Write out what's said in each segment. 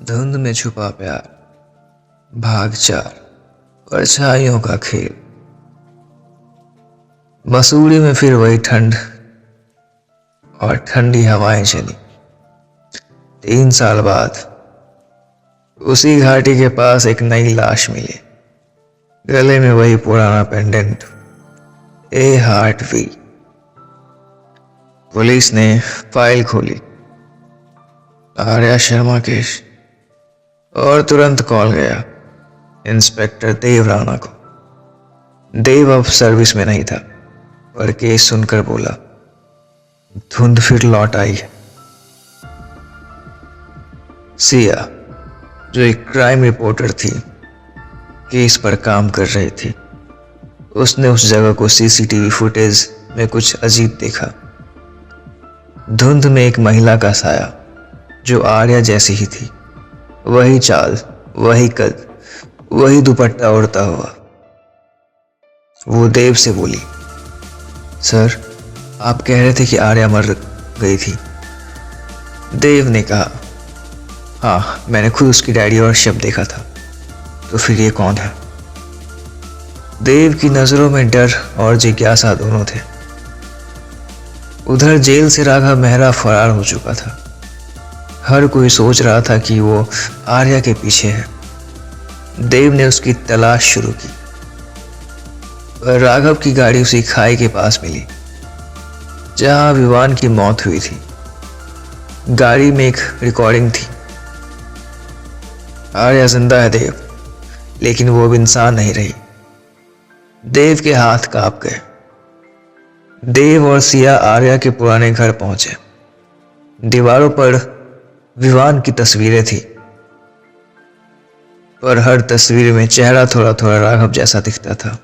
धुंध में छुपा प्यार, भागचार, परछाइयों का खेल। मसूरी में फिर वही ठंड और ठंडी हवाएं चली। 3 साल बाद उसी घाटी के पास एक नई लाश मिली। गले में वही पुराना pendant, a heart V. Police ने फाइल खोली, आर्या शर्मा केस, और तुरंत कॉल गया इंस्पेक्टर देव राणा को। देव अब सर्विस में नहीं था, पर केस सुनकर बोला, धुंध फिर लौट आई है। सिया, जो एक क्राइम रिपोर्टर थी, केस पर काम कर रही थी, उसने उस जगह को सीसीटीवी फुटेज में कुछ अजीब देखा। धुंध में एक महिला का साया, जो आर्या जैसी ही थी, वही चाल, वही कद, वही दुपट्टा उड़ता हुआ। वो देव से बोली, सर, आप कह रहे थे कि आर्या मर गई थी। देव ने कहा, हाँ, मैंने खुद उसकी डायरी और शव देखा था। तो फिर ये कौन है? देव की नजरों में डर और जिज्ञासा दोनों थे। उधर जेल से राघव मेहरा फरार हो चुका था। हर कोई सोच रहा था कि वो आर्या के पीछे है। देव ने उसकी तलाश शुरू की, पर राघव की गाड़ी उसी खाई के पास मिली जहां विवान की मौत हुई थी। गाड़ी में एक रिकॉर्डिंग थी, आर्या जिंदा है देव, लेकिन वो अब इंसान नहीं रही। देव के हाथ कांप गए। देव और सिया आर्या के पुराने घर पहुंचे। दीवारों पर विवान की तस्वीरें थी, पर हर तस्वीर में चेहरा थोड़ा थोड़ा राघव जैसा दिखता था।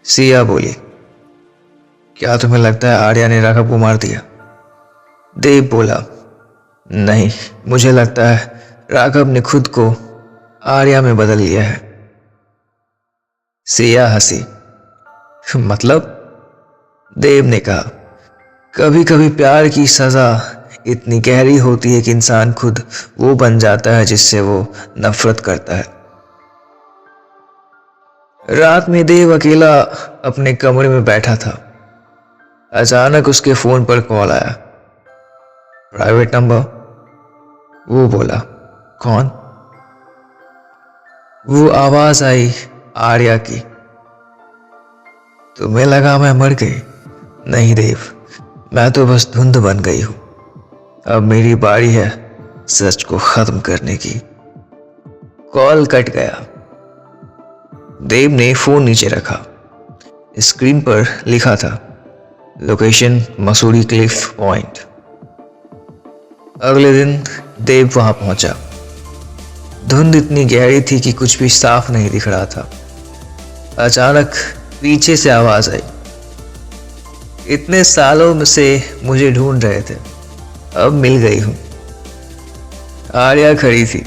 सिया बोली, क्या तुम्हें लगता है आर्या ने राघव को मार दिया? देव बोला, नहीं, मुझे लगता है राघव ने खुद को आर्या में बदल लिया है। सिया हंसी, मतलब? देव ने कहा, कभी कभी प्यार की सजा इतनी गहरी होती है कि इंसान खुद वो बन जाता है जिससे वो नफरत करता है। रात में देव अकेला अपने कमरे में बैठा था। अचानक उसके फोन पर कॉल आया। Private number? वो बोला, कौन? वो आवाज आई आर्या की। तुम्हें लगा मैं मर गई? नहीं देव, मैं तो बस धुंध बन गई हूं। अब मेरी बारी है सच को खत्म करने की। कॉल कट गया। देव ने फोन नीचे रखा। स्क्रीन पर लिखा था, लोकेशन मसूरी क्लिफ पॉइंट। अगले दिन देव वहां पहुंचा। धुंध इतनी गहरी थी कि कुछ भी साफ नहीं दिख रहा था। अचानक पीछे से आवाज आई, इतने सालों से मुझे ढूंढ रहे थे, अब मिल गई हूं। आर्या खड़ी थी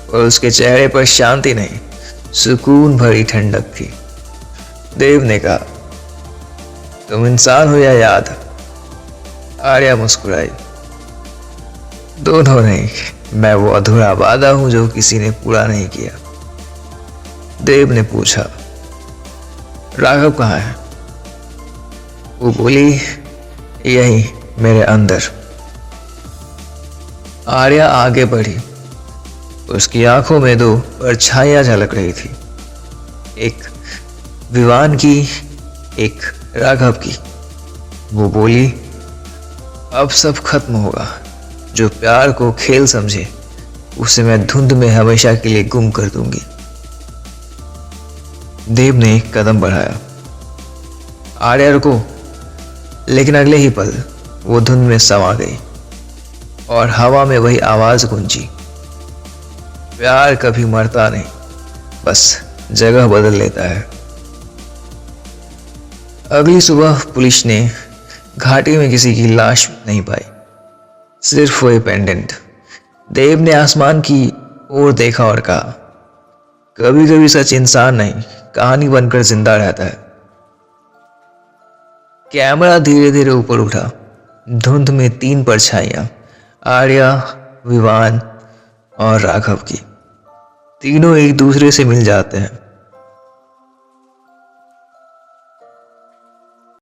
और उसके चेहरे पर शांति नहीं, सुकून भरी ठंडक थी। देव ने कहा, तुम इंसान हो या याद? आर्या मुस्कुराई, दोनों नहीं, मैं वो अधूरा वादा हूं जो किसी ने पूरा नहीं किया। देव ने पूछा, राघव कहाँ है? वो बोली, यही मेरे अंदर। आर्या आगे बढ़ी। उसकी आंखों में दो परछाइयां झलक रही थी, एक विवान की, एक राघव की। वो बोली, अब सब खत्म होगा। जो प्यार को खेल समझे, उसे मैं धुंध में हमेशा के लिए गुम कर दूंगी। देव ने एक कदम बढ़ाया। आर्या रुको, लेकिन अगले ही पल वो धुंध में समा गई और हवा में वही आवाज गूंजी, प्यार कभी मरता नहीं, बस जगह बदल लेता है। अगली सुबह पुलिस ने घाटी में किसी की लाश नहीं पाई, सिर्फ वही पेंडेंट। देव ने आसमान की ओर देखा और कहा, कभी कभी सच इंसान नहीं, कहानी बनकर जिंदा रहता है। कैमरा धीरे धीरे ऊपर उठा। धुंध में 3 परछाइयां, आर्या, विवान और राघव की। तीनों एक दूसरे से मिल जाते हैं